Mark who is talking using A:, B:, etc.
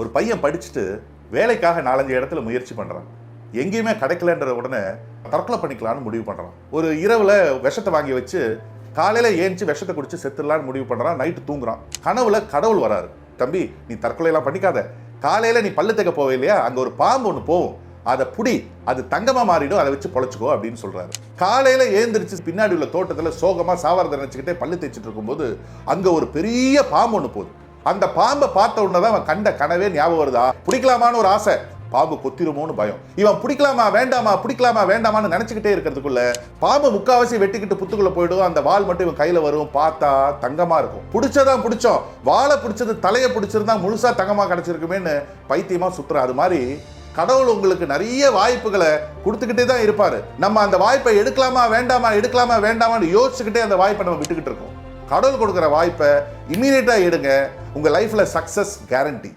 A: ஒரு பையன் படிச்சுட்டு வேலைக்காக 4-5 இடத்துல முயற்சி பண்ணுறான். எங்கேயுமே கிடைக்கலன்ற உடனே தற்கொலை பண்ணிக்கலான்னு முடிவு பண்ணுறான். ஒரு இரவில் விஷத்தை வாங்கி வச்சு காலையில் ஏஞ்சி விஷத்தை குடிச்சு செத்துடலான்னு முடிவு பண்ணுறான். நைட்டு தூங்குறான். கனவுல கடவுள் வராரு. தம்பி, நீ தற்கொலையெல்லாம் பண்ணிக்காத, காலையில் நீ பல்லு தேக்க போவே இல்லையா, அங்கே ஒரு பாம்பு ஒன்று போகும், அதை புடி, அது தங்கமாக மாறிடும், அதை வச்சு பொழைச்சிக்கோ அப்படின்னு சொல்கிறாரு. காலையில் ஏந்திரிச்சு பின்னாடி உள்ள தோட்டத்தில் சோகமாக சாவாரத்தை நினச்சிக்கிட்டே பல்லு தேய்ச்சிட்டு இருக்கும்போது அங்கே ஒரு பெரிய பாம்பு ஒன்று போகுது. அந்த பாம்பை பார்த்த உடனே தான் அவன் கண்ட கனவே ஞாபகம் வருதா. பிடிக்கலாமான்னு ஒரு ஆசை, பாம்பு கொத்திருமோன்னு பயம். இவன் பிடிக்கலாமா வேண்டாமா பிடிக்கலாமா வேண்டாமான்னு நினைச்சுக்கிட்டே இருக்கிறதுக்குள்ள பாம்பு முக்காவாசி வெட்டிக்கிட்டு புத்துக்குள்ள போயிடும். அந்த வால் மட்டும் இவன் கையில வரும். பார்த்தா தங்கமா இருக்கும். பிடிச்சதான் பிடிச்சோம், வாழை பிடிச்சது தலையை பிடிச்சிருந்தா முழுசா தங்கமா கிடைச்சிருக்குமேன்னு பைத்தியமா சுத்துற. அது மாதிரி கடவுள் உங்களுக்கு நிறைய வாய்ப்புகளை கொடுத்துக்கிட்டே தான் இருப்பாரு. நம்ம அந்த வாய்ப்பை எடுக்கலாமா வேண்டாமா எடுக்கலாமா வேண்டாமான்னு யோசிச்சுக்கிட்டே அந்த வாய்ப்பை நம்ம விட்டுக்கிட்டு இருக்கோம். கடவுள் கொடுக்குற வாய்ப்பை இமீடியட்டா எடுங்க. உங்க லைஃப்ல சக்சஸ் கேரண்டி.